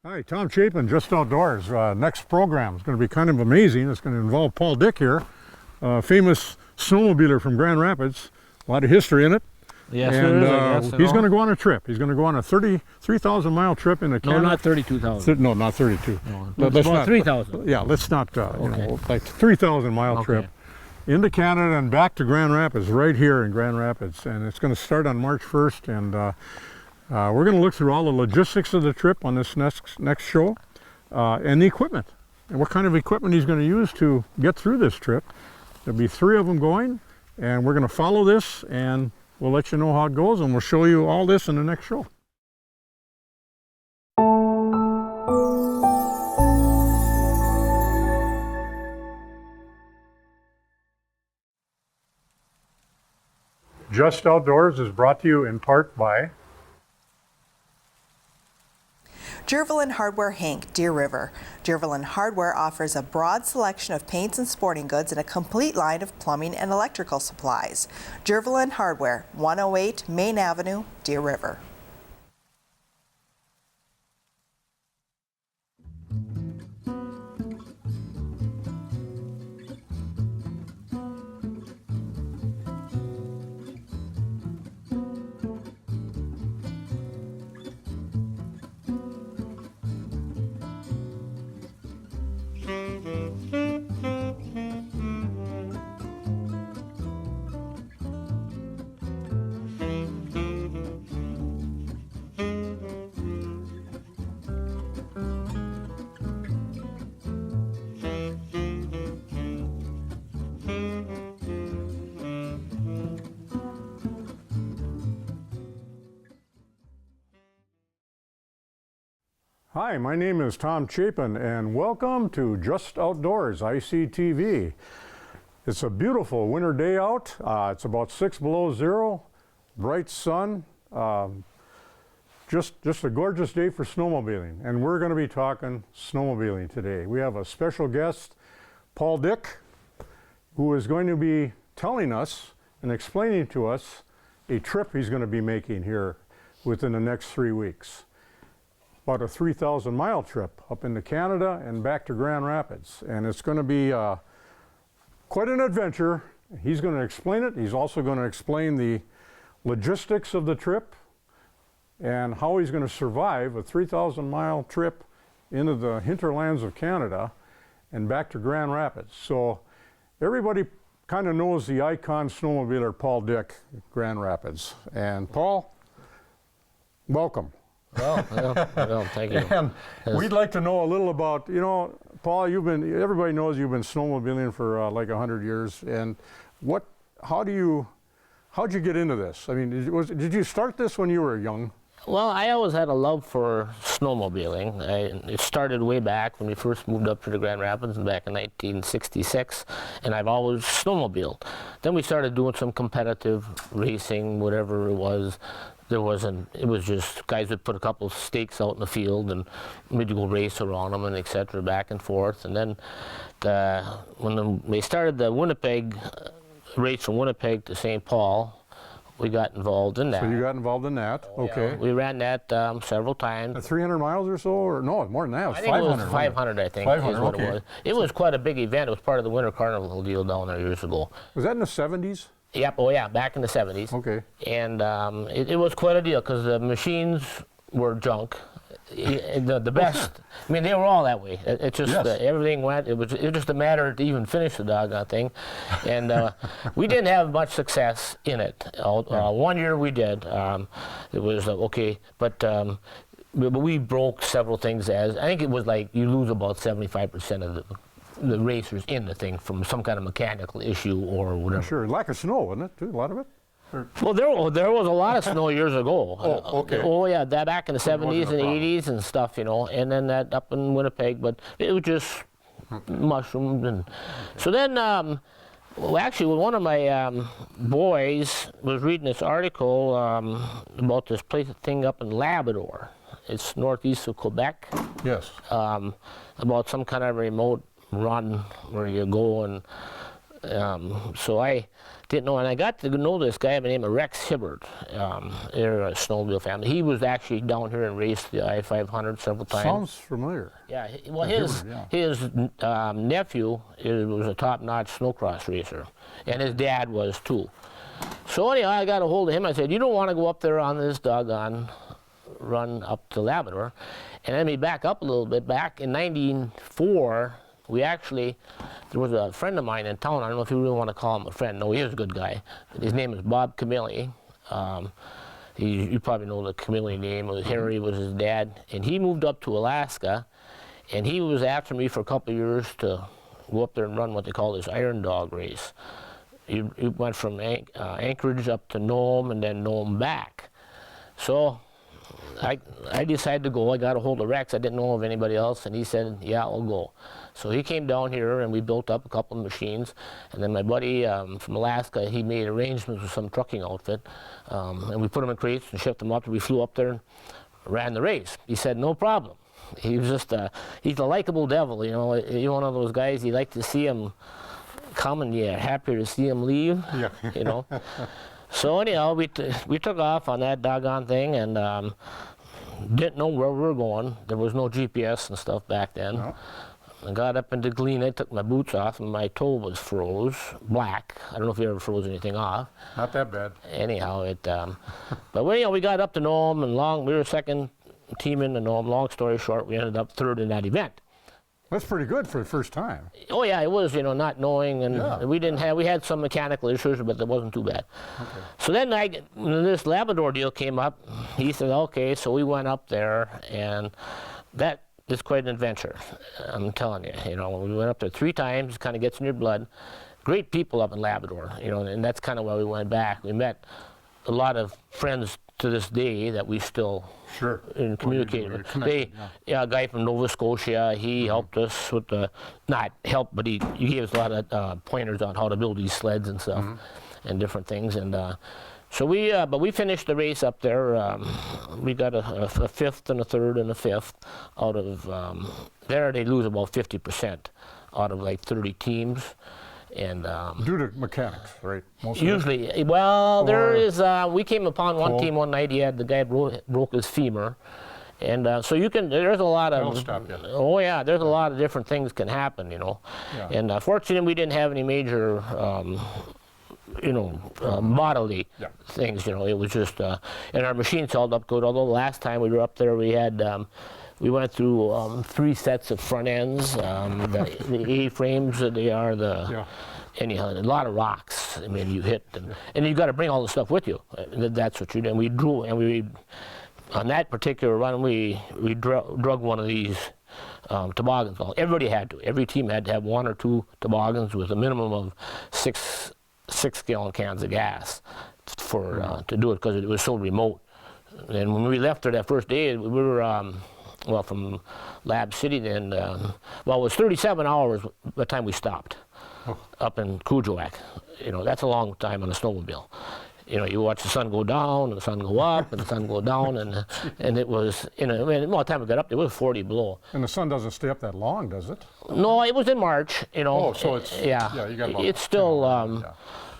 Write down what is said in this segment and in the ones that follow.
Hi, Tom Chapin, Just Outdoors. Next program is going to be kind of amazing. It's going to involve Paul Dick here, famous snowmobiler from Grand Rapids. A lot of history in it. Yes, and there is, he's going to go on a trip. He's going to go on a 33,000 mile trip into Canada. No, not 32,000. No, not 32. No, Let's it's about not, 3,000. Yeah, let's not, Okay. like 3,000 mile Okay. trip into Canada and back to Grand Rapids, right here in Grand Rapids. And it's going to start on March 1st. And we're going to look through all the logistics of the trip on this next show, and the equipment, and what kind of equipment he's going to use to get through this trip. There'll be 3 of them going, and we're going to follow this, and we'll let you know how it goes, and we'll show you all this in the next show. Just Outdoors is brought to you in part by Jervelin Hardware Inc., Deer River. Jervelin Hardware offers a broad selection of paints and sporting goods and a complete line of plumbing and electrical supplies. Jervelin Hardware, 108 Main Avenue, Deer River. Hi, my name is Tom Chapin, and welcome to Just Outdoors, ICTV. It's a beautiful winter day out. It's about 6 below zero, bright sun, just a gorgeous day for snowmobiling. And we're going to be talking snowmobiling today. We have a special guest, Paul Dick, who is going to be telling us and explaining to us a trip he's going to be making here within the next 3 weeks. About a 3,000 mile trip up into Canada and back to Grand Rapids. And it's going to be quite an adventure. He's going to explain it. He's also going to explain the logistics of the trip and how he's going to survive a 3,000 mile trip into the hinterlands of Canada and back to Grand Rapids. So everybody kind of knows the icon snowmobiler Paul Dick, Grand Rapids. And Paul, welcome. Well, thank you. And we'd like to know a little about, Paul, everybody knows you've been snowmobiling for like 100 years. And how'd you get into this? I mean, did you start this when you were young? Well, I always had a love for snowmobiling. It started way back when we first moved up to the Grand Rapids back in 1966, and I've always snowmobiled. Then we started doing some competitive racing, whatever it was. It was just guys would put a couple of stakes out in the field and we'd go race around them and et cetera, back and forth. And then when they started the Winnipeg race from Winnipeg to St. Paul, we got involved in that. So you got involved in that, okay. Yeah, we ran that several times. 300 miles or so, or no, more than that, it was 500. I think it was 500, I think, 500, is what okay. it was. It was quite a big event. It was part of the Winter Carnival deal down there years ago. Was that in the 70s? Yep, oh yeah, back in the 70s. Okay. And it was quite a deal because the machines were junk. The best, I mean, they were all that way. It's just Yes. everything went, it was just a matter to even finish the doggone thing. And we didn't have much success in it. 1 year we did. It was okay, but we broke several things. I think it was like you lose about 75% of the racers in the thing from some kind of mechanical issue or whatever. Sure, lack of snow, wasn't it, too, a lot of it? Well, there was a lot of snow years ago. Oh, okay. Oh, yeah, that back in the 70s and problem. 80s and stuff, and then that up in Winnipeg, but it was just mushrooms. And so then, well, actually, one of my boys was reading this article about this thing up in Labrador. It's northeast of Quebec. Yes. About some kind of remote run where you go and So I didn't know, and I got to know this guy by the name of Rex Hibbert. They're a snowmobile family. He was actually down here and raced the I-500 several times. Sounds familiar. Yeah, well, his nephew was a top-notch snowcross racer, and his dad was too. So anyhow, I got a hold of him. I said, you don't want to go up there on this doggone run up to Labrador. And let me back up a little bit. Back in 94, there was a friend of mine in town. I don't know if you really want to call him a friend. No, he was a good guy. His name is Bob Camilli. You probably know the Camilli name. Harry was his dad. And he moved up to Alaska, and he was after me for a couple of years to go up there and run what they call this Iron Dog race. He went from Anchorage up to Nome and then Nome back. So I decided to go. I got a hold of Rex. I didn't know of anybody else, and he said, yeah, I'll go. So he came down here, and we built up a couple of machines. And then my buddy from Alaska, he made arrangements with some trucking outfit, and we put them in crates and shipped them up. And we flew up there and ran the race. He said, no problem. He was just he's a likable devil, you know. You're one of those guys, you like to see him come, and you're happier to see him leave, Yeah. you know. So anyhow, we took off on that doggone thing, and didn't know where we were going. There was no GPS and stuff back then. No. I got up into Galena, took my boots off, and my toe was froze, black. I don't know if you ever froze anything off. Not that bad. Anyhow, but we got up to Nome, and we were second team in the Nome. Long story short, we ended up third in that event. That's pretty good for the first time. Oh yeah, it was, you know, not knowing, and Yeah. we had some mechanical issues, but it wasn't too bad. Okay. So then when this Labrador deal came up, he said, okay, so we went up there, and that is quite an adventure, I'm telling you. You know, we went up there 3 times, kind of gets in your blood. Great people up in Labrador, you know, and that's kind of why we went back. We met a lot of friends to this day that we still Sure. communicate with. A guy from Nova Scotia, he helped us with not help, but he gave us a lot of pointers on how to build these sleds and stuff, and different things. And so but we finished the race up there. We got a 5th and a 3rd and a 5th out of, there they lose about 50% out of like 30 teams. And Due to mechanics, right? Most of usually, well, there is. We came upon one team one night. The guy broke his femur, and so there's a lot of. Don't stop you. Oh yeah, there's a lot of different things can happen, you know. Yeah. And fortunately, we didn't have any major, bodily things. You know, it was just, and our machines held up good. Although last time we were up there, we had. We went through 3 sets of front ends, the A-frames, they are anyhow, a lot of rocks. I mean, you hit, and you've got to bring all the stuff with you. That's what you do. And we drew, and on that particular run, we drug one of these toboggans. Everybody had to. Every team had to have 1 or 2 toboggans with a minimum of 6-gallon cans of gas to do it, because it was so remote. And when we left there that first day, we were. From Lab City then, it was 37 hours by the time we stopped up in Kuujjuaq. You know, that's a long time on a snowmobile. You know, you watch the sun go down and the sun go up and the sun go down, and it was, you know, by the time we got up there, it was 40 below. And the sun doesn't stay up that long, does it? No, it was in March, you know. Oh, so it's, you got about it's still,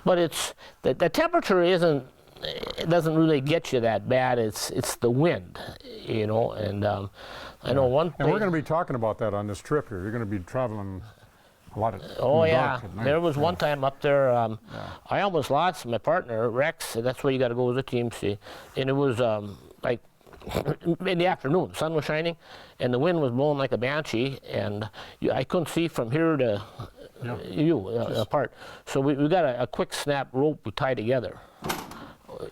but it's, the temperature it doesn't really get you that bad. It's the wind, you know, and I know one thing. And we're going to be talking about that on this trip here. You're going to be traveling a lot of dark at night. There was one time up there, I almost lost my partner, Rex. That's where you got to go as a team, see. And it was like in the afternoon, the sun was shining, and the wind was blowing like a banshee, and I couldn't see from here to apart. So we got a quick snap rope we tie together.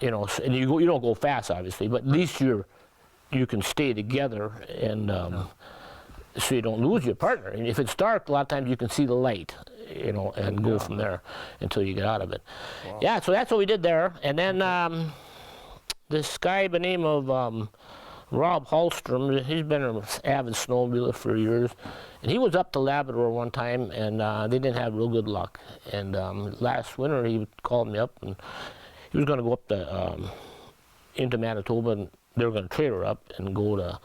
You know, and you don't go fast, obviously, but at least you can stay together, and so you don't lose your partner. And if it's dark, a lot of times you can see the light, you know, and go from there until you get out of it. Wow. Yeah, so that's what we did there. And then this guy by the name of Rob Hallstrom, he's been an avid snowmobiler for years, and he was up to Labrador one time, and they didn't have real good luck. And last winter, he called me up, and he was going to go up into Manitoba, and they were going to trailer up and go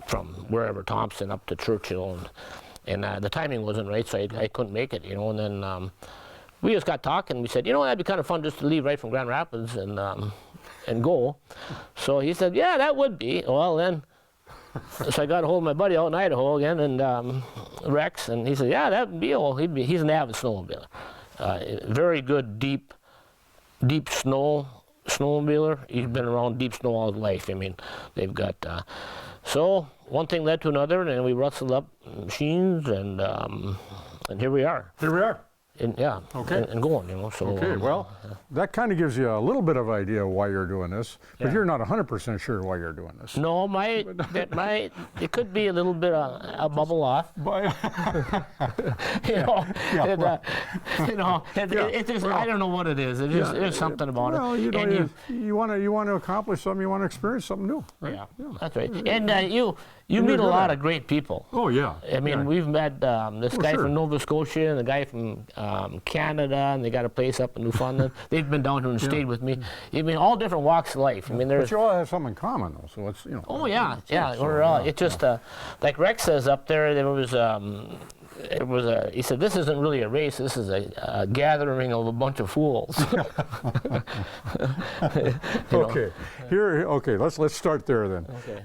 from wherever, Thompson up to Churchill. and the timing wasn't right, so I couldn't make it, and then we just got talking. We said, that'd be kind of fun just to leave right from Grand Rapids and go. So he said, yeah, that would be. Well, then, so I got a hold of my buddy out in Idaho again, and Rex, and he said, yeah, that would be. Well, he's an avid snowmobiler. Very good, deep snowmobiler. He's been around deep snow all his life. I mean, they've got. So one thing led to another, and we rustled up machines, and here we are. Here we are. And, Okay. and going, so. Okay, well, that kind of gives you a little bit of idea why you're doing this, but Yeah. you're not 100% sure why you're doing this. No, it could be a little bit a bubble off. It's just, I don't know what it is. There's something about Well, it. you want to accomplish something, you want to experience something new, right? Yeah, that's right. And you you're meet a good lot at of great people. Oh, yeah. I mean, we've met this guy sure. from Nova Scotia and the guy from Canada, and they got a place up in Newfoundland. They've been down here and stayed with me. I mean, all different walks of life. I mean, there's. But you all have something in common, though, so it's, Oh yeah. So, We're it's just like Rex says up there. He said, this isn't really a race. This is a gathering of a bunch of fools. Okay, okay, let's start there then. Okay.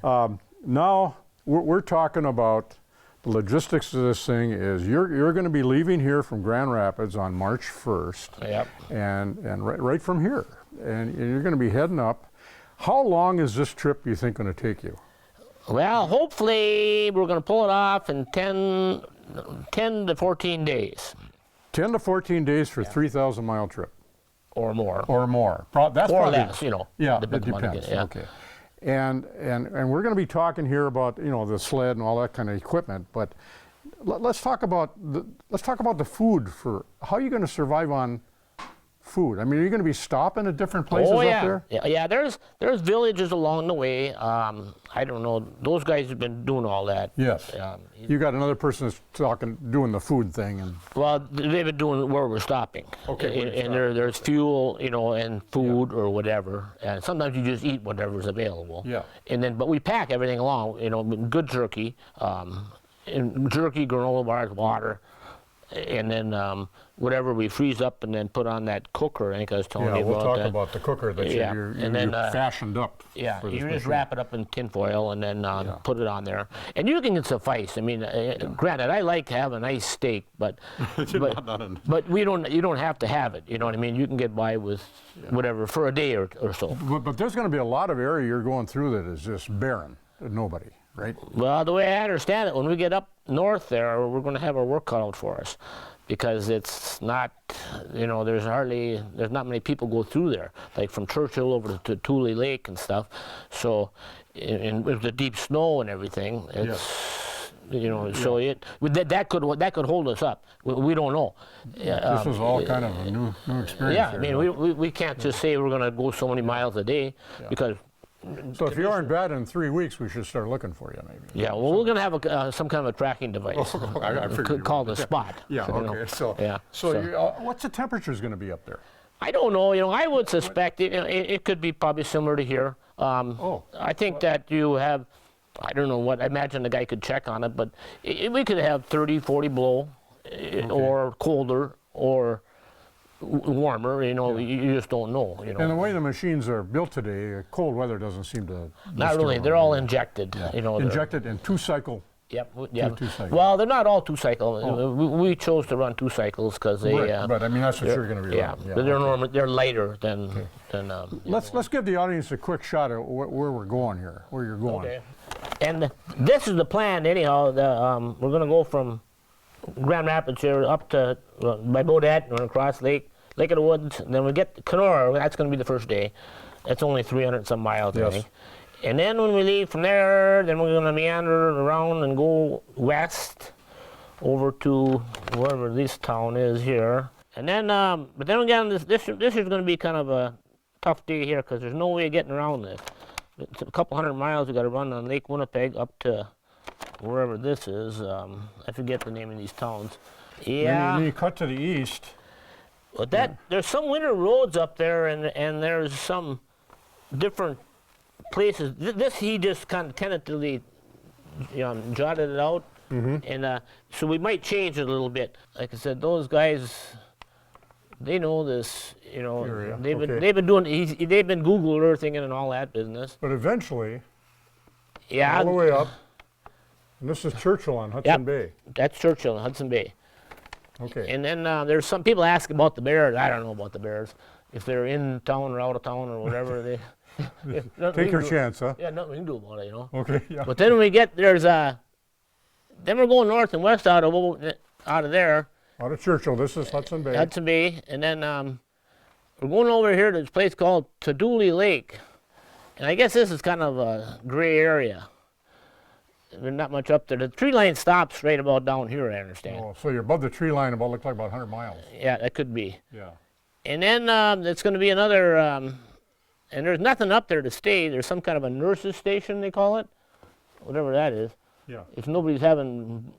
Now we're talking about the logistics of this thing. Is you're going to be leaving here from Grand Rapids on March 1st. Yep. And right from here, and you're going to be heading up. How long is this trip, you think, going to take you? Well, hopefully we're going to pull it off in 10 to 14 days. 10 to 14 days for a 3,000-mile trip. Or more. Or more. That's or probably, less, Yeah, it depends on depends. it, yeah. Okay. And we're going to be talking here about the sled and all that kind of equipment, but let's talk about the food. For how are you going to survive on food? I mean, are you going to be stopping at different places up there? Yeah, there's villages along the way. I don't know. Those guys have been doing all that. Yes. You got another person that's doing the food thing, and well, they've been doing where we're stopping. Okay. And there's fuel, and food or whatever. And sometimes you just eat whatever's available. Yeah. And then, but we pack everything along. Good jerky, and jerky, granola bars, water. And then whatever we freeze up and then put on that cooker. I think I was telling you about we'll talk that. about the cooker that Yeah, you and then, fashioned up. Yeah, for this you just machine. wrap it up in tin foil and then put it on there. And you can suffice. I mean, granted, I like to have a nice steak, but but you don't have to have it. You know what I mean? You can get by with whatever for a day or so. But there's going to be a lot of area you're going through that is just barren, nobody, right? Well, the way I understand it, when we get up north there, we're going to have our work cut out for us, because it's not, there's not many people go through there, like from Churchill over to Tule Lake and stuff. So, and with the deep snow and everything, it's, so that could hold us up. We don't know. This was all kind of a new experience. Yeah, here, I mean, we can't just say we're going to go so many miles a day, because. So if you aren't bad in 3 weeks, we should start looking for you, maybe. Yeah, well, we're going to have some kind of a tracking device I figured called a spot. Yeah, okay. So what's the temperatures going to be up there? I don't know. I would suspect it could be probably similar to here. I think that you have, I don't know what, I imagine the guy could check on it, but we could have 30, 40 below, or colder, or warmer, you just don't know. And the way the machines are built today, cold weather doesn't seem to. Not really. They're all injected. Injected in 2-cycle. Yep. Two cycles. Well, they're not all 2-cycle. We chose to run 2 cycles because they. Right, but I mean that's what you're going to be. Yeah, running. but they're normal. They're lighter than. Let's give the audience a quick shot at where we're going here, where you're going. Okay. And this is the plan, anyhow. We're going to go from Grand Rapids here up to by Bodette and across Lake of the Woods. And then we get to Kenora. That's going to be the first day. That's only 300 some miles, I think. And then when we leave from there, then we're going to meander around and go west over to wherever this town is here. And then, but then again, this is going to be kind of a tough day here because there's no way of getting around this. It's a couple hundred miles we got to run on Lake Winnipeg up to wherever this is. I forget the name of these towns. Yeah. Then you cut to the east. But there's some winter roads up there, and there's some different places. This he just kind of tentatively jotted it out. And so we might change it a little bit. Like I said, those guys, they know this. You know, Area, they've okay. been doing, they've been Google Earthing and all that business. But eventually, Yeah. all the way up, and this is Churchill on Hudson Yep. Bay. That's Churchill in Hudson Bay. Okay. And then there's some people ask about the bears. I don't know about the bears. If they're in town or out of town or whatever, they Take your chance, huh? Yeah, nothing we can do about it, you know. Okay, yeah. But then when we get then we're going north and west out of there, Out of Churchill, this is Hudson Bay. Hudson Bay, and then we're going over here to this place called Taduli Lake, and I guess this is kind of a gray area. There's not much up there. The tree line stops right about down here, I understand. Oh, so you're above the tree line, about looks like about 100 miles. Yeah, that could be. Yeah. And then it's going to be another, and there's nothing up there to stay. There's some kind of a nurse's station, they call it, whatever that is. Yeah. If nobody's having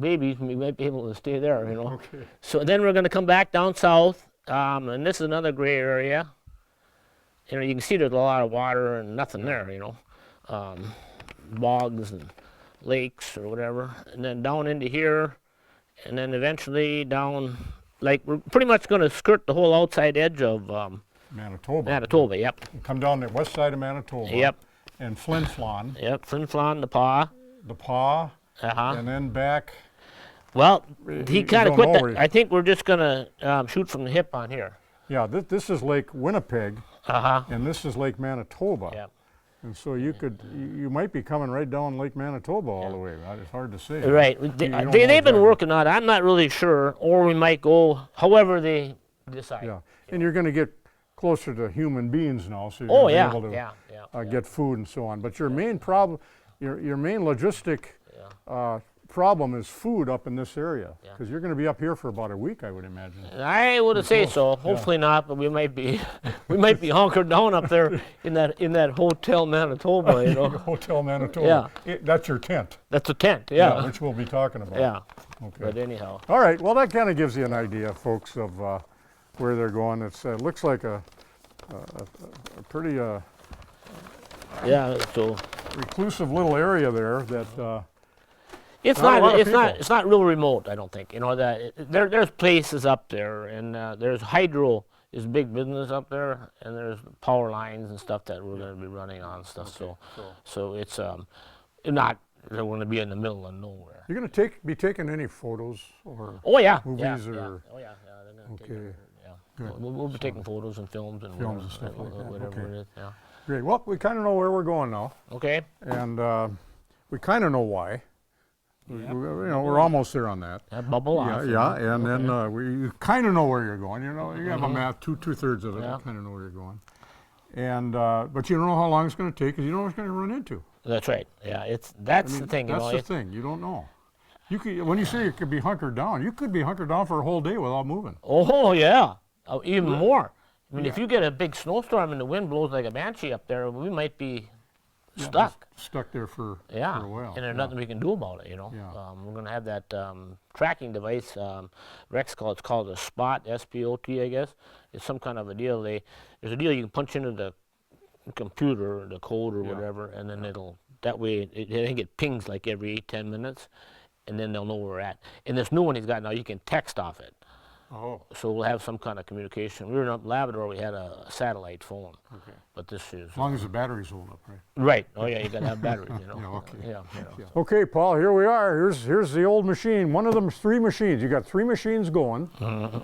babies, we might be able to stay there, you know. Okay. So then we're going to come back down south, and this is another gray area. You know, you can see there's a lot of water and nothing there, you know, bogs and lakes or whatever. And then down into here, and then eventually down, like we're pretty much going to skirt the whole outside edge of Manitoba. Manitoba, yep. Come down the west side of Manitoba. Yep. And Flin Flon, Yep, Flin Flon, the Paw. the Paw, Uh-huh. and then back. Well, You he kind don't of quit know that. where he- I think we're just going to shoot from the hip on here. Yeah, this is Lake Winnipeg, Uh-huh. and this is Lake Manitoba. Yep. And so you might be coming right down Lake Manitoba all the way. It's hard to say. Right. You don't know They've been exactly. working on it. I'm not really sure. Or we might go however they decide. Yeah, and you're going to get closer to human beings now, so you're Oh, going yeah. to be able to Yeah. get food and so on. But your main problem, your main logistic problem is food up in this area, because you're going to be up here for about a week, I would imagine. I would say so. Hopefully not, but we might be hunkered down up there in that hotel Manitoba, you know. Hotel Manitoba. Yeah. That's your tent. That's a tent, yeah. Which we'll be talking about. Yeah. Okay. But anyhow. All right. Well, that kind of gives you an idea, folks, of where they're going. It looks like a pretty Yeah, so reclusive little area there that. it's Not a lot not of it's not people. it's not real remote, I don't think. You know that there's places up there, and there's hydro is big business up there, and there's power lines and stuff that we're going to be running on and stuff. So it's not that we're going to be in the middle of nowhere. You're going to be taking any photos or? Oh yeah, Movies yeah, or- yeah. Oh yeah, they're gonna take Okay. it, yeah. We'll be taking photos and films and Films and stuff like that, whatever okay. it is. Yeah. Great. Well, we kind of know where we're going now, Okay. and we kind of know why. We're almost there on that. That bubble off. Yeah, and then you kind of know where you're going. You know, you have a map, two-thirds of it. Yeah. You kind of know where you're going, and but you don't know how long it's going to take, because you don't know what it's going to run into. That's right. Yeah, that's the thing. That's you know, the thing. You don't know. You could, when you say you could be hunkered down, you could be hunkered down for a whole day without moving. Oh yeah, even more. I mean, if you get a big snowstorm and the wind blows like a banshee up there, we might be stuck. Stuck there for a while. And there's nothing we can do about it, you know. Yeah. We're going to have that tracking device. Rex it's called a SPOT, S-P-O-T, I guess. It's some kind of a deal. There's a deal you can punch into the computer, the code or whatever, and then that way, I think it pings like every 10 minutes, and then they'll know where we're at. And this new one he's got now, you can text off it. Oh. So we'll have some kind of communication. We were in Labrador, we had a satellite phone. Okay. But this is... As long as the batteries hold up, right? Right. Oh yeah, you got to have batteries, you know. Yeah, okay. Yeah. Okay, Paul, here we are. Here's the old machine. One of them is 3 machines. You got 3 machines going.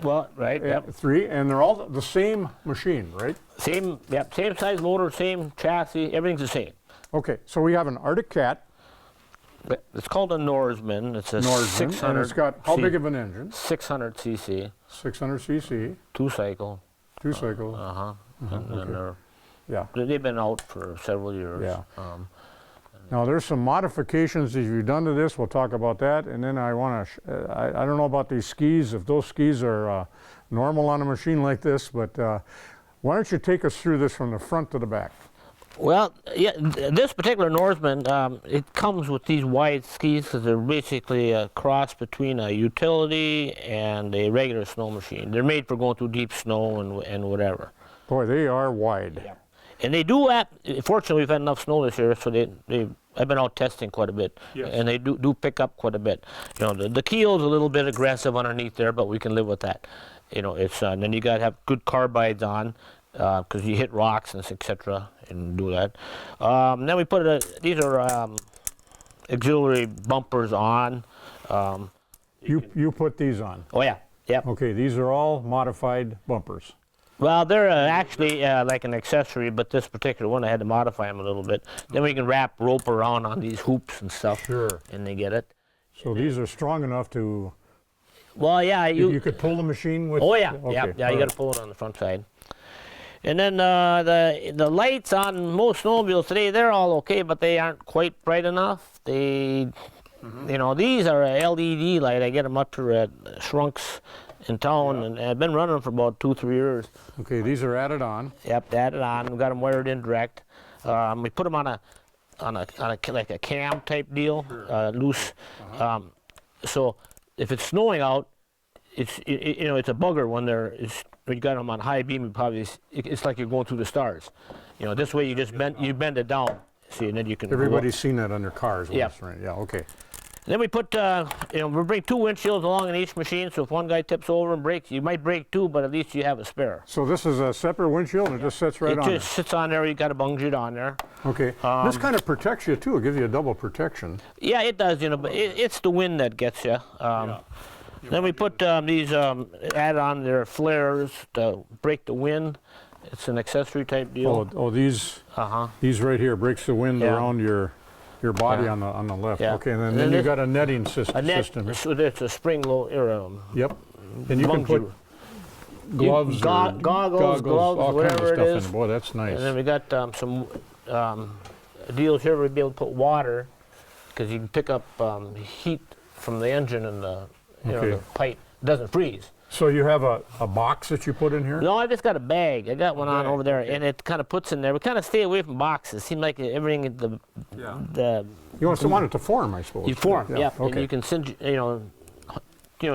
Well, right, yep. 3, and they're all the same machine, right? Same size motor, same chassis, everything's the same. Okay, so we have an Arctic Cat, But it's called a Norseman. It's a Norseman, 600. and it's got how big of an engine? 600 cc, 600 cc, 2 cycle. 2 cycles. And Yeah. they've been out for several years. Yeah. Now there's some modifications that you've done to this. We'll talk about that, and then I want to. I don't know about these skis. If those skis are normal on a machine like this, but why don't you take us through this from the front to the back? Well, yeah, this particular Norseman, it comes with these wide skis because they're basically a cross between a utility and a regular snow machine. They're made for going through deep snow and whatever. Boy, they are wide. Yeah. And they do fortunately we've had enough snow this year, so I've been out testing quite a bit. Yes. And they do pick up quite a bit. You know, the keel's a little bit aggressive underneath there, but we can live with that. You know, it's and then you got to have good carbides on, because you hit rocks and etc. and do that. Then we put these are auxiliary bumpers on. You put these on. Oh yeah, yep. Okay, these are all modified bumpers. Well, they're actually like an accessory, but this particular one I had to modify them a little bit. Then we can wrap rope around on these hoops and stuff. Sure. And they get it. So these are strong enough to. Well, yeah, You could pull the machine with. Oh yeah, Okay, yeah. all You right. got to pull it on the front side. And then the lights on most snowmobiles today, they're all okay, but they aren't quite bright enough. They, you know, these are a LED light. I get them up to at Shrunks in town, and I've been running them for about 2-3 years. Okay, these are added on. Yep, added on. We got them wired in direct. We put them on a like a cam type deal, loose. So if it's snowing out, it's you know, it's a bugger when when you got them on high beam. It's like you're going through the stars. You know, this way you just bend it down. See, and then you can. Everybody's seen that on their cars. Yep. Right? Yeah. Okay. And then we put, you know, we bring 2 windshields along in each machine. So if one guy tips over and breaks, you might break 2, but at least you have a spare. So this is a separate windshield, and it just sits right It on. just sits on there. You got a bungee it on there. Okay. This kind of protects you too. It gives you a double protection. Yeah, it does, you know, but it's the wind that gets you. Then we put these add on their flares to break the wind. It's an accessory type deal. Oh, these right here breaks the wind Yeah. around your body on the left. Yeah. Okay, and And then then you got a netting system. So it's a spring low. Yep. And you can put gloves, goggles, gloves, all kinds of whatever it stuff is. in. Boy, that's nice. And then we got some deals here. We'd be able to put water, because you can pick up heat from the engine and the Okay. the pipe. It doesn't freeze. So you have a box that you put in here? No, I just got a bag. I got one on Bag, over there, okay. and it kind of puts in there. We kind of stay away from boxes. Seems like everything the You want it to form, I suppose. you form, yeah, and Okay. you can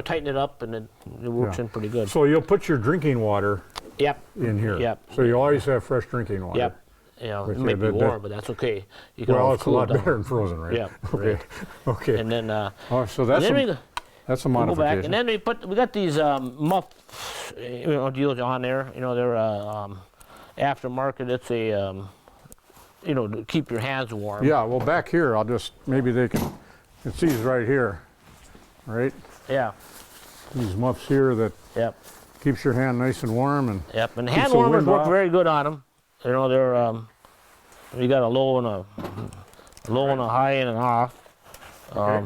tighten it up, and it works Yeah. in pretty good. So you'll put your drinking water Yep, in here. Yep. So you always have fresh drinking water. yep. You know, it Okay, might be that- warm, but that's okay. You can Well, always it's a cool lot it down. better than frozen, right? Yeah, Okay. right. Okay. And then Oh, so and that's then that's a we go back, modification. and then we got these muff deals on there. You know, they're aftermarket. It's a to keep your hands warm. Yeah. Well, back here, maybe they can. It's these right here, right? Yeah. These muffs here that Yep. keeps your hand nice and warm and. Yep. And Keeps hand the warmers wind work off. very good on them. You know, they're you got a low and a high and an off. Okay.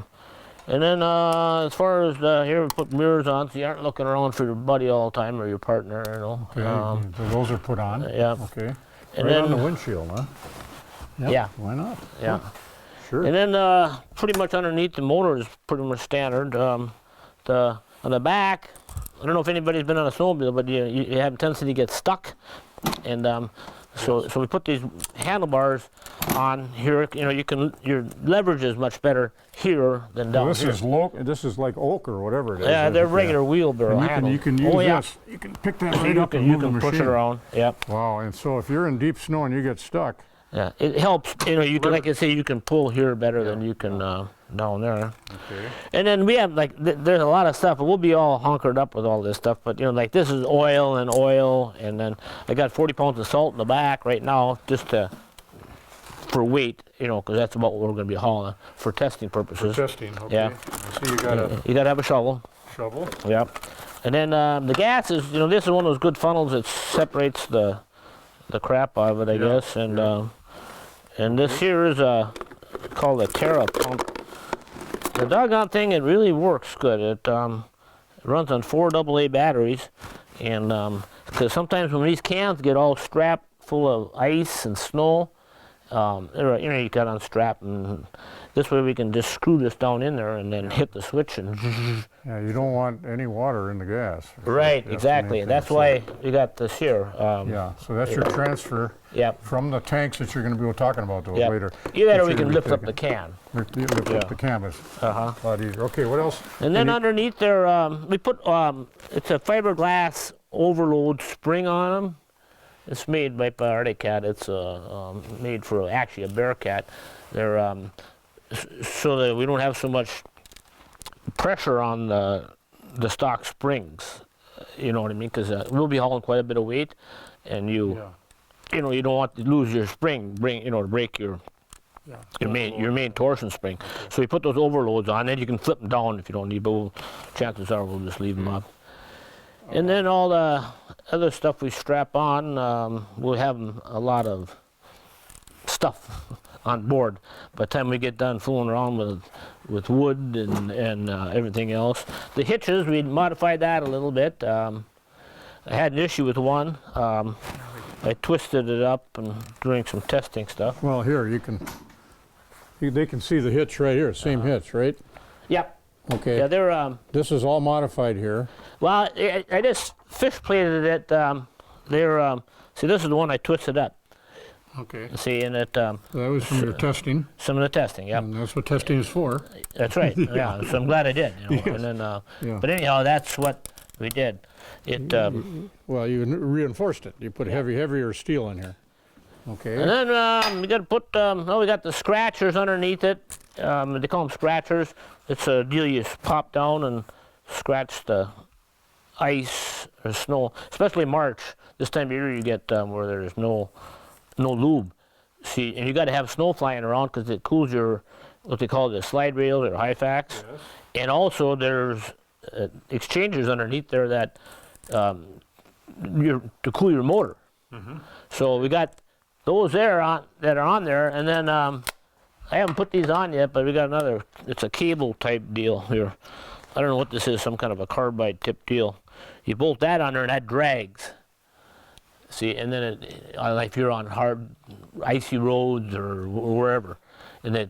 And then as far as here, we put mirrors on, so you aren't looking around for your buddy all the time or your partner. You know. Okay. So those are put on. Yeah. Okay. And Right then on the windshield, huh? Yep. Yeah. Why not? yeah. Sure. And then pretty much underneath the motor is pretty much standard. On the back, I don't know if anybody's been on a snowmobile, but you have a tendency to get stuck. And so we put these handlebars on here. You know, your leverage is much better here than down This here. this is like oak or whatever it is. Yeah, they're isn't it? regular wheelbarrow And handles. you can use oh, yeah. this. You can pick that So right you up can, and you move the can push it machine. around. Yep. Wow, and so if you're in deep snow and you get stuck, Yeah, it helps. You know, you can, like I say, you can pull here better than you can down there. okay. And then we have there's a lot of stuff, but we'll be all hunkered up with all this stuff. But you know, like this is oil, and then I got 40 pounds of salt in the back right now, just for weight, you know, because that's about what we're going to be hauling for testing purposes. Testing, okay. Yeah. I see you got a You got to have a shovel. shovel. Yep. And then the gas is, you know, this is one of those good funnels that separates the crap out of it, I Yeah, guess. And this here is called a Terra pump. The doggone thing, it really works good. It runs on 4 AA batteries, and because sometimes when these cans get all strapped full of ice and snow, you got unstrap, and this way we can just screw this down in there and then hit the switch and. Yeah, you don't want any water in the gas. Right, That's exactly. the main That's thing. why we got this here. Yeah, so that's your transfer Yep. from the tanks that you're going to be talking about those Yep. later. Either that that or we you're can gonna lift be up the can. You lift Yeah. up the canvas. Uh-huh. A lot easier. Okay, what else? And then Any- underneath there, we put, it's a fiberglass overload spring on them. It's made by Arctic Cat. It's made for actually a Bearcat. They're so that we don't have so much pressure on the stock springs. You know what I mean? Because we'll be hauling quite a bit of weight, and you know, you don't want to lose your spring, to break your main torsion spring. Okay. So you put those overloads on, then you can flip them down if you don't need. But chances are we'll just leave them up. And then all the other stuff we strap on, we'll have a lot of stuff on board. By the time we get done fooling around with wood and everything else. The hitches, we modified that a little bit. I had an issue with one. I twisted it up and doing some testing stuff. Well, here they can see the hitch right here, same hitch, right? Yep. Okay. Yeah, they're. This is all modified here. Well, I just fish plated it. See, this is the one I twisted up. Okay. See, and it. That was from your testing. Some of the testing, yep. And that's what testing is for. That's right. Yeah. So I'm glad I did. You know, Yes. And then, but anyhow, that's what we did. It. Well, you reinforced it. You put heavier steel in here. Okay. And then we got to put. We got the scratchers underneath it. They call them scratchers. It's a deal you pop down and scratch the ice or snow, especially March. This time of year you get where there's no lube. See, and you got to have snow flying around because it cools your what they call the slide rails or high facts. Yes. And also there's exchangers underneath there that to cool your motor. Mm-hmm. So we got those that are on there, and then I haven't put these on yet, but we got another. It's a cable type deal here. I don't know what this is, some kind of a carbide tip deal. You bolt that on there and that drags. See, and then like if you're on hard, icy roads or wherever, and it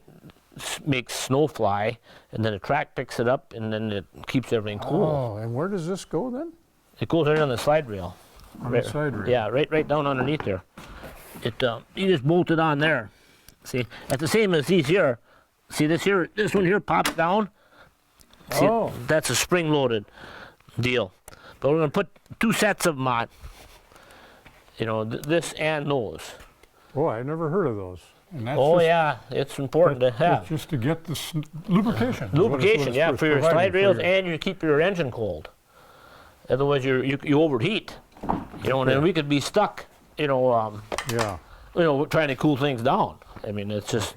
makes snow fly, and then the track picks it up, and then it keeps everything cool. Oh, and where does this go then? It goes right on the slide rail. On the slide rail? Yeah, right down underneath there. It you just bolt it on there. See, that's the same as these here. See this one here pops down. See, that's a spring-loaded deal. But we're gonna put 2 sets of them on. You know, this and those. Oh, I never heard of those. And that's yeah, it's important to have. It's just to get this lubrication. Lubrication, yeah, for your slide rails, and you keep your engine cold. Otherwise, you overheat. You know, and then we could be stuck. You know. Yeah. You know, trying to cool things down. I mean, it's just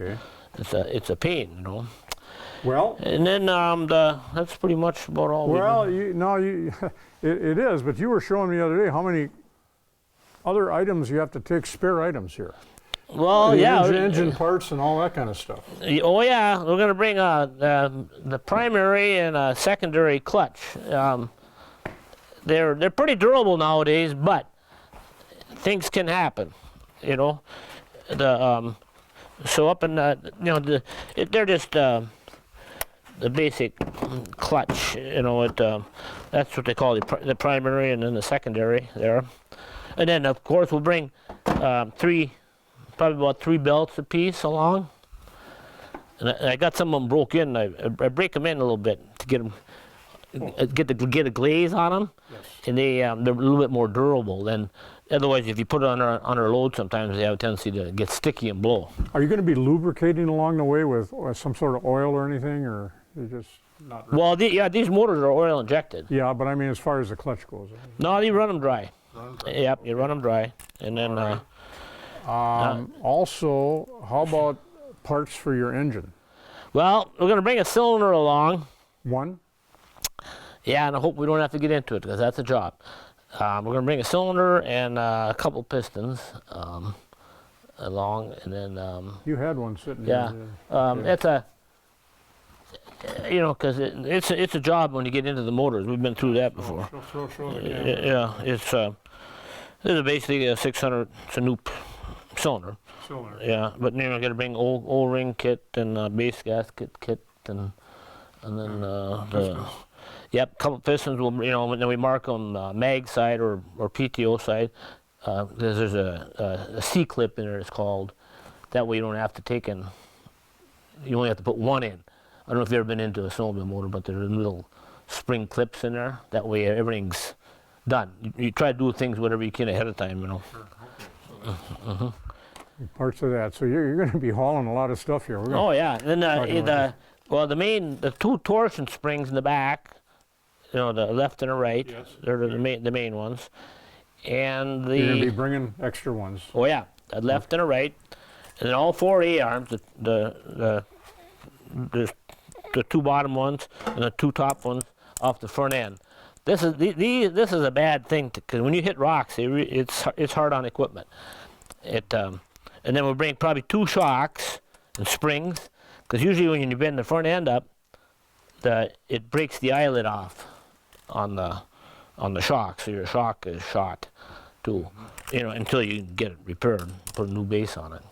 it's a pain, you know. Well. And then that's pretty much about all. Well, it is. But you were showing me the other day how many other items you have to take, spare items here. Well, engine parts and all that kind of stuff. Oh yeah, we're gonna bring the primary and a secondary clutch. They're pretty durable nowadays, but things can happen. You know, so up in they're just the basic clutch. You know, that's what they call the primary and then the secondary there. And then of course we'll bring probably about 3 belts a piece along. And I got some of them broke in. I break them in a little bit to get them get a glaze on them, yes. And they're a little bit more durable than. Otherwise, if you put it on our load, sometimes they have a tendency to get sticky and blow. Are you going to be lubricating along the way with some sort of oil or anything, or you just not? Really? Well, these motors are oil injected. Yeah, but I mean, as far as the clutch goes. No, you run them dry. Yep, you run them dry, and then. Also, how about parts for your engine? Well, we're going to bring a cylinder along. One? Yeah, and I hope we don't have to get into it because that's a job. We're going to bring a cylinder and a couple pistons along, and then. You had one sitting there. It's a. You know, because it's a job when you get into the motors. We've been through that before. Yeah, it's basically a 600. It's a Noop cylinder. Yeah, but you know, got to bring O-ring kit and base gasket kit and then couple pistons. Then we mark them mag side or PTO side. There's a C clip in there. It's called. That way you don't have to take in. You only have to put one in. I don't know if you've ever been into a snowmobile motor, but there's little spring clips in there. That way everything's done. You try to do things whatever you can ahead of time, you know. Parts of that. So you're going to be hauling a lot of stuff here. We're gonna Oh yeah, then talk about the two torsion springs in the back, you know, the left and the right. Yes. They're the main ones, and You're going to be the bringing extra ones. oh yeah, the left and the right, and then all four A arms, the two bottom ones and the two top ones off the front end. This is this is a bad thing because when you hit rocks, it's hard on equipment. And then we'll bring probably two shocks and springs, because usually when you bend the front end up, it breaks the eyelid off on the shock, so your shock is shot too, you know, until you get it repaired, put a new base on it.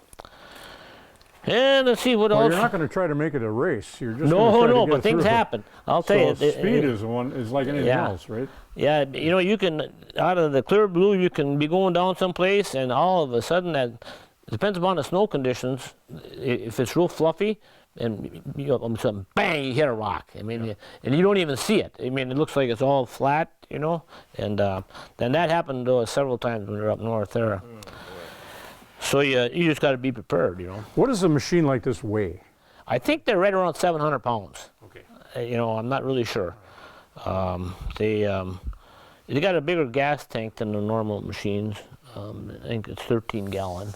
And let's see what Well, else. you're not going to try to make it a race. You're just No, gonna try to no, get but it things through. happen. I'll tell you. So speed is like anything yeah. else, right? Yeah, you know, you can, out of the clear blue, you can be going down someplace, and all of a sudden, it depends upon the snow conditions. If it's real fluffy, and you all of a sudden, bang, you hit a rock. I mean, and you don't even see it. I mean, it looks like it's all flat, you know. And then that happened to us several times when we were up north there. So you just got to be prepared, you know. What does a machine like this weigh? I think they're right around 700 pounds. Okay. You know, I'm not really sure. They got a bigger gas tank than the normal machines. I think it's 13 gallon.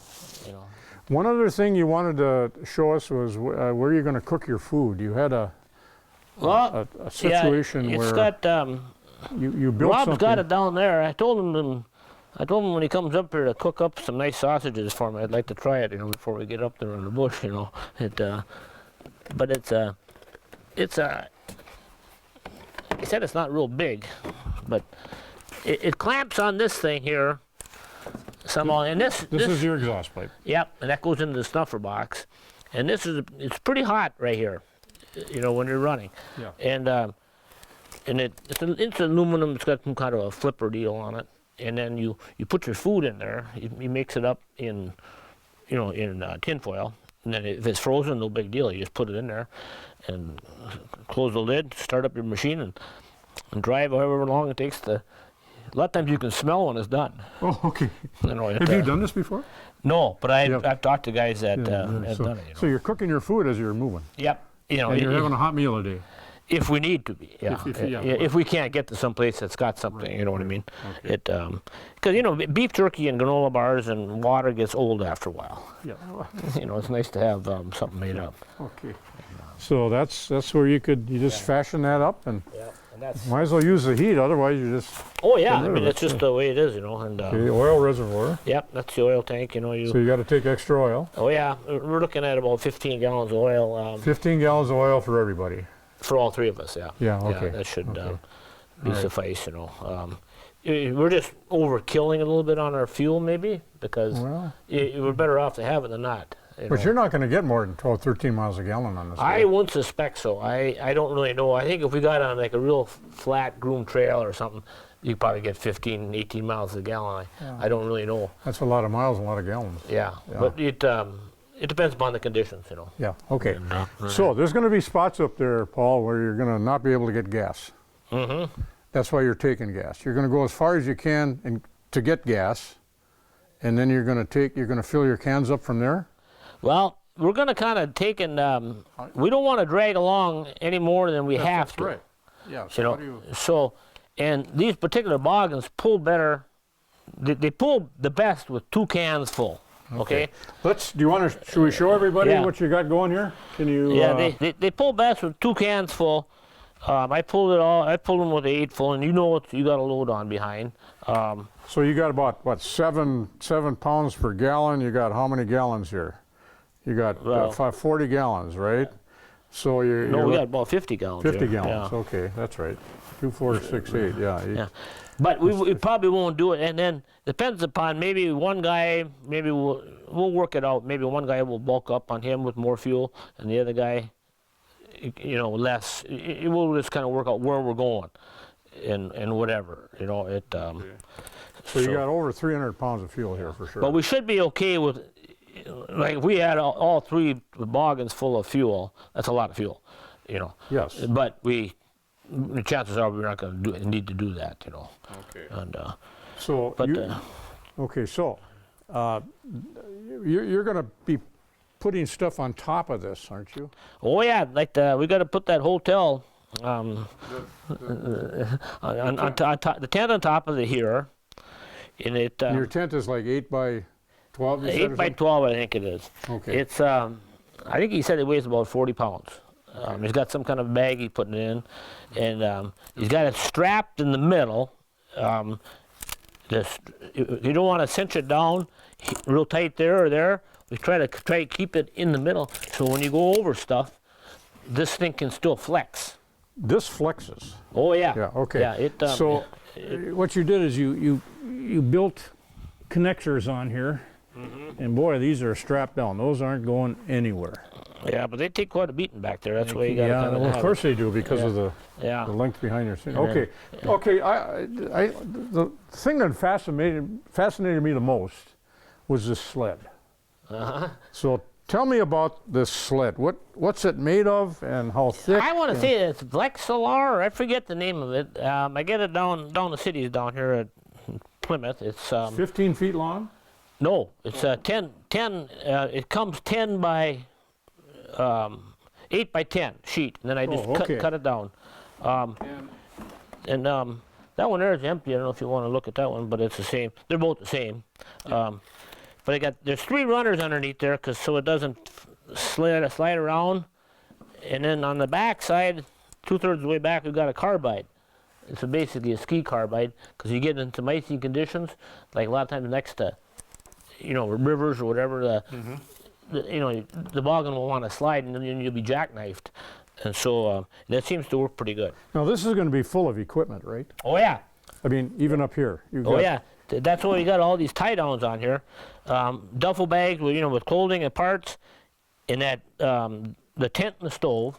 You know. One other thing you wanted to show us was where you're going to cook your food. You had a situation yeah, where got, you built Rob's something. got it down there. I told him when he comes up here to cook up some nice sausages for me. I'd like to try it, you know, before we get up there in the bush, you know. But he said it's not real big, but it clamps on this thing here somehow. And this is your exhaust pipe. Yep, and that goes into the snuffer box. And it's pretty hot right here, you know, when you're running. Yeah. And it's aluminum. It's got some kind of a flipper deal on it. And then you put your food in there. You mix it up in tin foil. And then if it's frozen, no big deal. You just put it in there and close the lid, start up your machine, and drive however long it takes to. A lot of times you can smell when it's done. Oh, okay. You know, Have you done this before? No, but I've talked to guys that have done it. You know. So you're cooking your food as you're moving. Yep. You know, And you're having a hot meal a day. if we need to be, yeah. If If we can't get to some place that's got something, Right, you know what I mean? okay. Because, you know, beef jerky and granola bars and water gets old after a while. Yeah. You know, it's nice to have something made up. Okay. So that's where you just fashion that up, and Yeah, and that's. might as well use the heat. Otherwise, you just Oh yeah, Get rid I of mean it, it's just the way it is, you know. And okay, oil reservoir. yep, that's the oil tank. You know, So you got to take extra oil. Oh yeah, we're looking at about 15 gallons of oil 15 gallons of oil for everybody. for all three of us. Yeah. Yeah. Okay. Yeah, that should Okay. be All right. suffice, you know. We're just overkilling a little bit on our fuel, maybe, because Well, we're better off to have it than not. You but know. you're not going to get more than 12, 13 miles a gallon on this. I stuff. wouldn't suspect so. I don't really know. I think if we got on like a real flat groomed trail or something, you probably get 15, 18 miles a gallon. I don't really know. That's a lot of miles, and a lot of gallons. Yeah, Yeah. but it depends upon the conditions, you know. Yeah. Okay. And, So there's going to be spots up there, Paul, where you're going to not be able to get gas. Mm-hmm. That's why you're taking gas. You're going to go as far as you can to get gas, and then you're going to fill your cans up from there. Well, we're going to kind of take and we don't want to drag along any more than we have to. Yeah. You know, so, and these particular boggins pull better. They pull the best with 2 cans full. Okay. Should we show everybody Yeah. what you got going here? Can you? Yeah, they pull best with 2 cans full. I pulled them with 8 full, and you know what you got a load on behind. So you got about what 7 pounds per gallon. You got how many gallons here? You got Well, 40 gallons, right? So we you're got about 50 gallons. 50 here. gallons. Yeah. Okay, that's right. 2, 4, 6, 8. Yeah. Yeah. But we probably won't do it, and then depends upon maybe one guy. Maybe we'll work it out. Maybe one guy will bulk up on him with more fuel, and the other guy, you know, less. It will just kind of work out where we're going, and whatever, you know. So you got over 300 pounds of fuel here for sure. But we should be okay with, like, if we had all 3 boggins full of fuel. That's a lot of fuel, you know. Yes. But we the chances are we're not going to need to do that, you know. Okay. And So, but okay, so you're going to be putting stuff on top of this, aren't you? oh yeah, like we got to put that hotel on top, the tent on top of it here, and it. Your tent is like 8 by 12. You said, 8 or by something? 12, I think it is. Okay. It's I think he said it weighs about 40 pounds. He's got some kind of bag he's putting it in, and he's got it strapped in the middle. You don't want to cinch it down real tight there or there. We try to keep it in the middle, so when you go over stuff, this thing can still flex. This flexes. Oh yeah. Yeah. Okay. Yeah. So what you did is you built connectors on here, and boy, these are strapped down. Those aren't going anywhere. Yeah, but they take quite a beating back there. That's why you got to Yeah, kind of. well, of course they do because of the Yeah. length behind your thing. Okay. Okay. The thing that fascinated me the most was this sled. So tell me about this sled. What's it made of and how thick? I want to say it's Vexillar. I forget the name of it. I get it down the cities down here at Plymouth. It's 15 feet long? no, it's 10. It comes 10 by 8 by 10 sheet, and then I just cut it down. And that one there is empty. I don't know if you want to look at that one, but it's the same. They're both the same. But there's 3 runners underneath there, so it doesn't slide around. And then on the back side, 2/3 of the way back, we've got a carbide. It's basically a ski carbide, because you get into some icy conditions, like a lot of times next to, rivers or whatever. The boggin will want to slide, and then you'll be jackknifed. And so that seems to work pretty good. Now this is going to be full of equipment, right? Oh yeah. I mean, even up here. Oh yeah. That's why we got all these tie downs on here. Duffel bags with clothing and parts, and that the tent and the stove,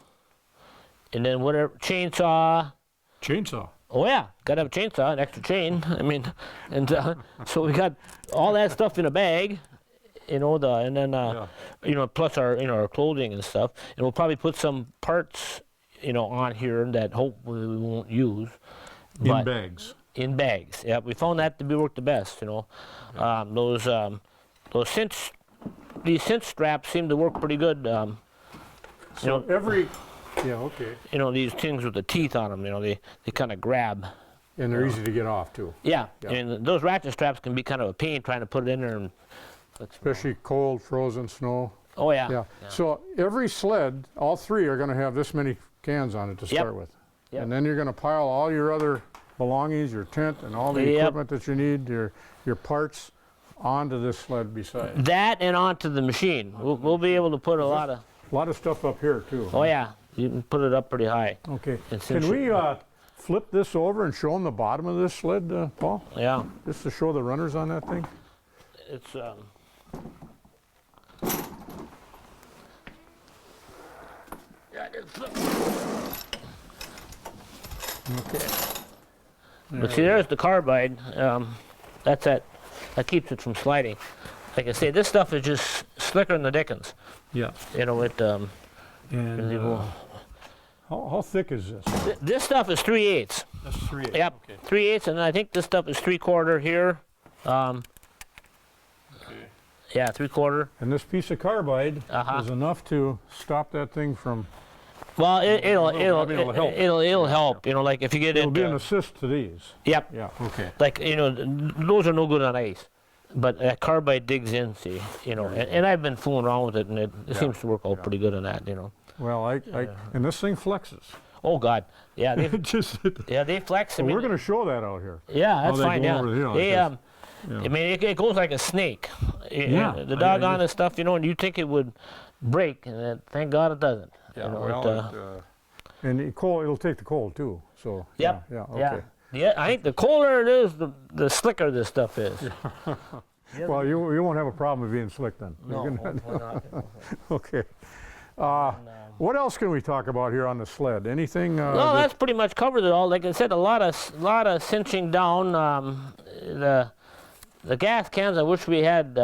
and then whatever Chainsaw. Oh yeah, got to have a chainsaw, an extra chain. I mean, and so we got all that stuff in a bag, and then plus our clothing and stuff, and we'll probably put some parts on here that hopefully we won't use. In bags. In bags, yeah. We found that to work the best, those cinch straps seem to work pretty good. These things with the teeth on them, they kind of grab. And they're easy to get off too. Yeah, and those ratchet straps can be kind of a pain trying to put it in there. And especially cold, frozen snow. Oh yeah. Yeah. So every sled, all 3 are going to have this many cans on it to start with. Yep. And then you're going to pile all your other belongings, your tent, and all the equipment that you need, your parts, onto this sled beside. That and onto the machine. We'll be able to put a lot of stuff up here too. Oh yeah, you can put it up pretty high. Okay. Can we flip this over and show them the bottom of this sled, Paul? Yeah. Just to show the runners on that thing? It's Okay. But see, there's the carbide. That's it. That keeps it from sliding. Like I say, this stuff is just slicker than the dickens. Yeah. It And how thick is this? This stuff is 3/8. That's 3/8. Yep, Okay. 3/8, and I think this stuff is 3/4 here. Yeah, 3/4. And this piece of carbide is enough to stop that thing from. Well, it'll help. help. Like if you get It'll be an assist to these. Yep. Yeah. Okay. Like those are no good on ice, but that carbide digs in. See, and I've been fooling around with it, and it seems to work out pretty good on that. Well, and this thing flexes. Oh God, yeah, they they flex. So we're going to show that out here. Yeah, that's fine. Go Yeah, over the hill, they I mean, it goes like a snake. The doggone this stuff, and you think it would break, and thank God it doesn't. Yeah, and it'll take the cold too. So. Yep. Yeah. Okay. Yeah, I think the colder it is, the slicker this stuff is. Well, you won't have a problem with being slick then. No, hopefully not. Okay. What else can we talk about here on the sled? Anything? No, that's pretty much covered it all. Like I said, a lot of cinching down. The gas cans, I wish we had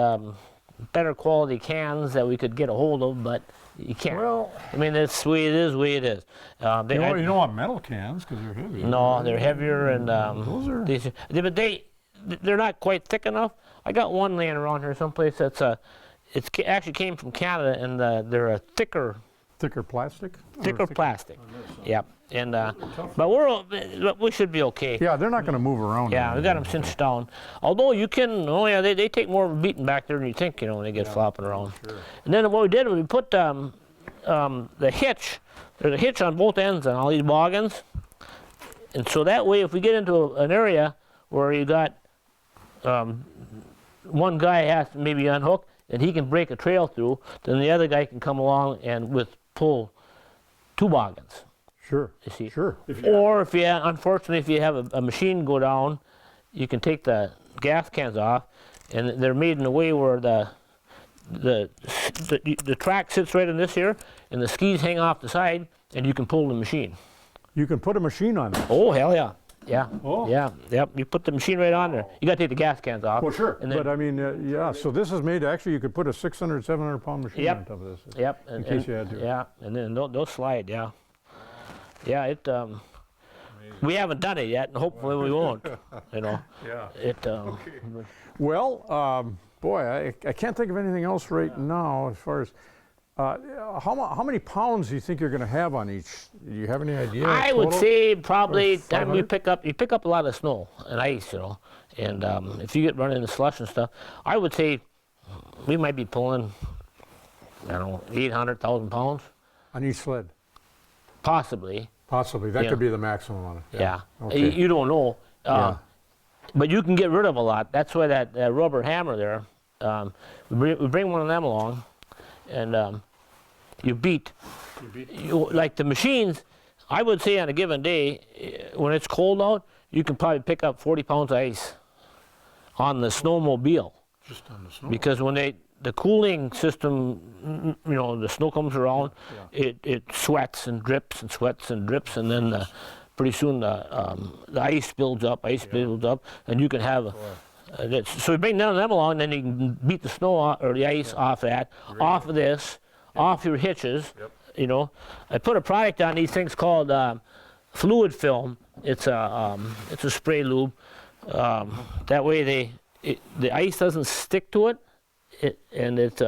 better quality cans that we could get a hold of, but You can't. Well, I mean, that's the way it is, you you don't want metal cans because they're heavy. No, they're heavier and Those are... but they're not quite thick enough. I got one laying around here someplace that's actually came from Canada, and they're a thicker plastic? thicker plastic. Yep. And but we should be okay. Yeah, they're not going to move around. Yeah, we got them cinched down. Although you can, they take more of a beating back there than you think, when they get flopping around. Sure. And then what we did was we put the hitch. There's a hitch on both ends on all these boggins, and so that way, if we get into an area where you got one guy has to maybe unhook and he can break a trail through, then the other guy can come along and pull 2 boggins. Sure. You see. Sure. Or unfortunately, if you have a machine go down, you can take the gas cans off, and they're made in a way where the track sits right in this here, and the skis hang off the side, and you can pull the machine. You can put a machine on it. Oh, hell yeah. Yeah. Oh. Yeah. Yep. You put the machine right on there. You got to take the gas cans off. Well, sure. And then, But I mean, yeah, so this is made, actually, you could put a 600, 700 pound machine on top of this. Yep. In case you had to. Yeah. And then they'll slide, yeah. Yeah, we haven't done it yet, and hopefully we won't, Yeah. Well, boy, I can't think of anything else right now as far as, how many pounds do you think you're going to have on each? Do you have any idea? I would say probably Or time you 500? pick up a lot of snow and ice, and if you get running into slush and stuff, I would say we might be pulling, 800,000 pounds. On each sled? Possibly. Possibly. That Yeah. could be the maximum on it. Yeah. Okay. You don't know. Yeah. But you can get rid of a lot. That's why that rubber hammer there, we bring one of them along, and you beat. Like the machines, I would say on a given day, when it's cold out, you can probably pick up 40 pounds of ice on the snowmobile. Just on the snow. Because when the cooling system, the snow comes around, it sweats and drips and sweats and drips, and then pretty soon the ice builds up, and you can have so we bring none of them along, then you can beat the snow or the ice off that, off of this, off your hitches. I put a product on these things called fluid film. It's a spray lube. That way the ice doesn't stick to it. It's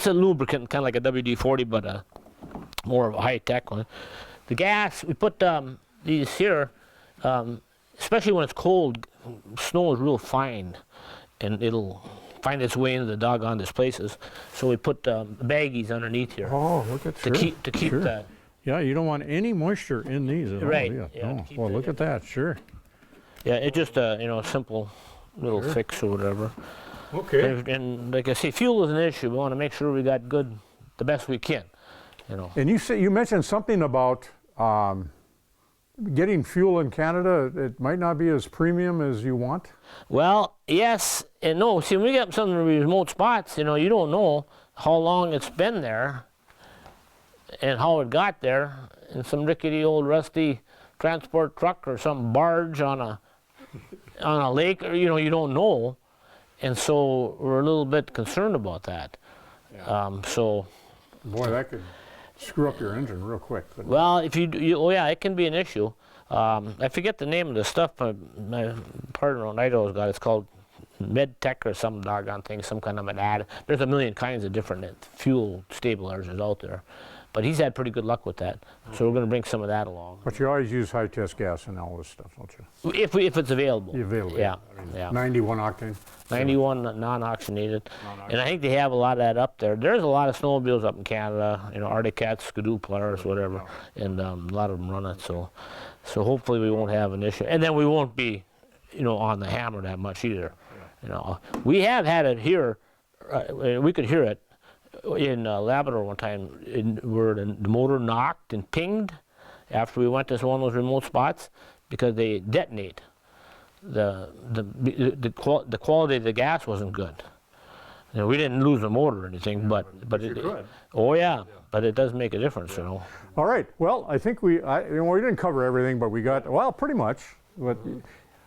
a lubricant, kind of like a WD-40, but more of a high-tech one. The gas, we put these here, especially when it's cold, snow is real fine, and it'll find its way into the doggone displaces. So we put baggies underneath here Oh, look at to keep sure. the Yeah, you don't want any moisture in these at Right, all. yeah, to No. keep Well, the- look at that. Sure. it's just a simple little fix or whatever. Okay. And like I say, fuel is an issue. We want to make sure we got the best we can. And you mentioned something about getting fuel in Canada. It might not be as premium as you want. Well, yes and no. See, when we get some of these remote spots, you don't know how long it's been there and how it got there in some rickety old rusty transport truck or some barge on a lake, or you don't know, and so we're a little bit concerned about that. So, Boy, that could screw up your engine real quick. couldn't it? well, if it can be an issue. I forget the name of the stuff my partner on Idaho's got. It's called MedTech or some doggone thing, some kind of an ad. There's a million kinds of different fuel stabilizers out there. But he's had pretty good luck with that. So we're going to bring some of that along. But you always use high test gas and all this stuff, don't you? If it's available. Available. Yeah. I mean, Yeah. 91 octane. 91 non-oxygenated. And I think they have a lot of that up there. There's a lot of snowmobiles up in Canada, Arctic Cats, Skidoo, Polaris, whatever. And a lot of them run it. So hopefully we won't have an issue. And then we won't be, on the hammer that much either. We have had it here. We could hear it in Labrador one time, where the motor knocked and pinged after we went to one of those remote spots because they detonate. The quality of the gas wasn't good. We didn't lose the motor or anything, but it could. Oh yeah, but it does make a difference, All right. Well, I think we didn't cover everything, but we got, well, pretty much. But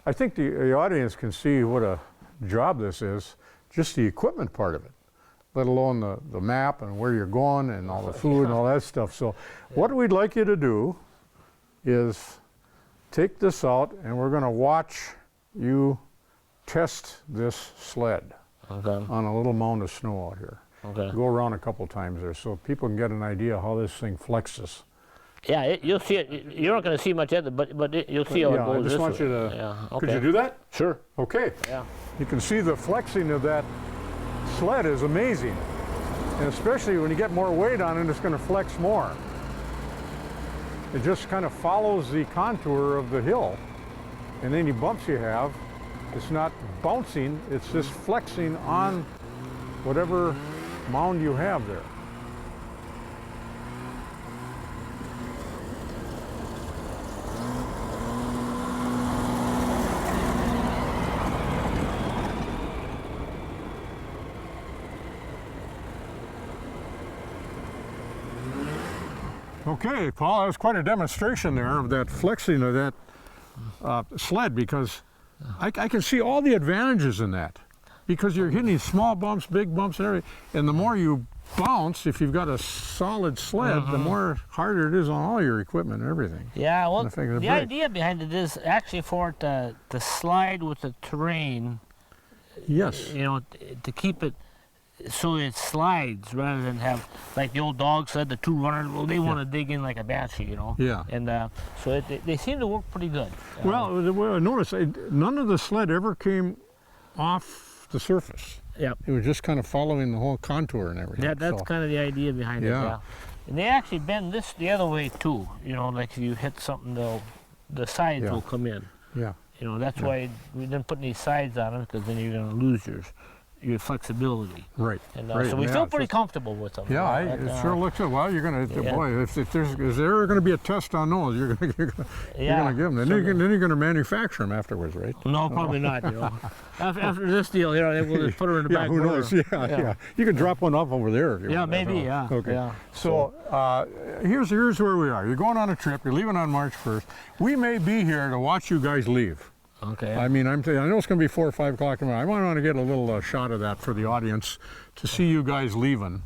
I think the audience can see what a job this is, just the equipment part of it. let alone the map and where you're going and all the food and all that stuff. So what we'd like you to do is take this out, and we're going to watch you test this sled on a little mound of snow out here. Go around a couple times there so people can get an idea how this thing flexes. Yeah, you'll see it. You're not going to see much of it, but you'll see how it goes. I just want you to. Could you do that? Sure. Okay. Yeah. You can see the flexing of that sled is amazing, and especially when you get more weight on it, it's going to flex more. It just kind of follows the contour of the hill, and any bumps you have, it's not bouncing, it's just flexing on whatever mound you have there. Okay, Paul, that was quite a demonstration there of that flexing of that sled, because I can see all the advantages in that, because you're hitting these small bumps, big bumps, and everything, and the more you bounce, if you've got a solid sled, the more harder it is on all your equipment and everything. Yeah, well, the idea behind it is actually for it to slide with the terrain. Yes. You know, to keep it so it slides rather than have, like the old dog sled, the two runners, well, they want to dig in like a banshee, you know. Yeah. And so they seem to work pretty good. Well, notice none of the sled ever came off the surface. Yeah. It was just kind of following the whole contour and everything. Yeah, that's kind of the idea behind it. Yeah. And they actually bend this the other way too. You know, like if you hit something, the sides will come in. Yeah. You know, that's why we didn't put any sides on them, because then you're going to lose your flexibility. Right. And so we feel pretty comfortable with them. Yeah, it sure looks good. Well, you're gonna boy, if is there ever gonna be a test on those, you're gonna give them. Then you're gonna manufacture them afterwards, right? No, probably not. You know, after this deal, you know, we'll just put her in the back. Who knows? Yeah. You can drop one off over there if you want. Maybe. Yeah. Okay. Yeah. So here's where we are. You're going on a trip. You're leaving on March 1st. We may be here to watch you guys leave. Okay. I mean, I know it's going to be 4 or 5 o'clock tomorrow. I want to get a little shot of that for the audience to see you guys leaving.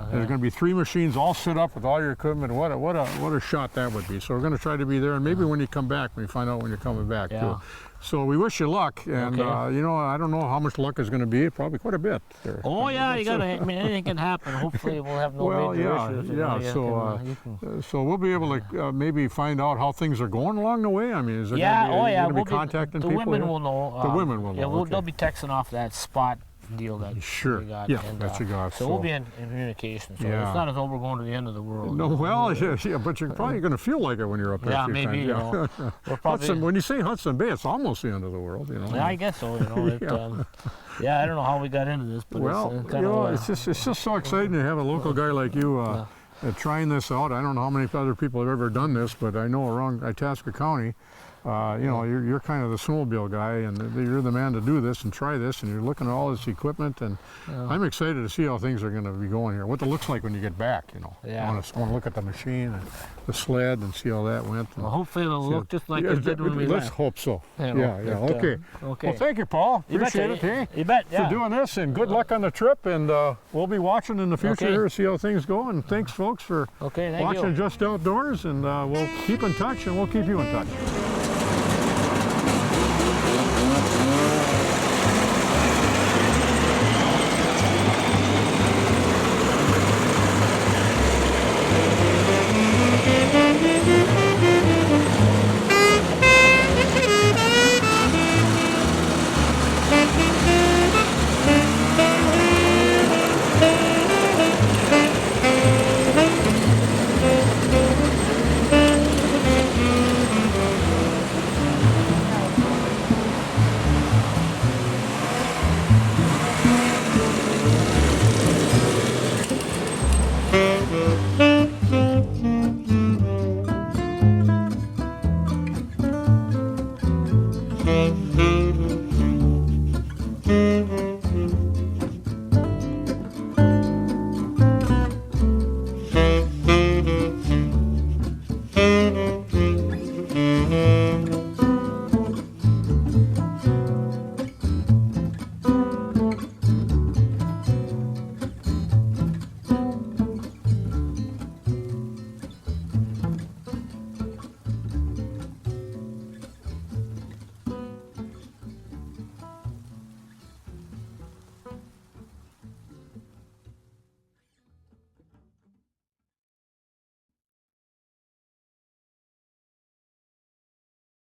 There's going to be 3 machines all set up with all your equipment. What a shot that would be. So we're going to try to be there, and maybe when you come back, we find out when you're coming back too. So we wish you luck, and you know, I don't know how much luck is going to be. Probably quite a bit there. Oh yeah, you gotta. I mean, anything can happen. Hopefully, we'll have no major issues. So we'll be able to maybe find out how things are going along the way. I mean, is there going to be contacting people? The women will know. The women will know. Yeah, they'll be texting off that spot deal that we got. Yeah, that you got. So we'll be in communication. So it's not as though we're going to the end of the world. No, well, yeah, but you're probably going to feel like it when you're up there. Yeah, maybe. You know, Hudson, when you say Hudson Bay, it's almost the end of the world. You know. Yeah, I guess so. You know, I don't know how we got into this, but it's just so exciting to have a local guy like you trying this out. I don't know how many other people have ever done this, but I know around Itasca County, you know, you're kind of the snowmobile guy, and you're the man to do this and try this, and you're looking at all this equipment, and I'm excited to see how things are going to be going here, what it looks like when you get back, you know. I want to look at the machine and the sled and see how that went. Well, hopefully it'll look just like it did when we left. Let's hope so. Okay. Well, thank you, Paul. Appreciate it, hey? You bet, for doing this, and good luck on the trip, and we'll be watching in the future here to see how things go, and thanks, folks, for watching Just Outdoors, and we'll keep in touch, and we'll keep you in touch.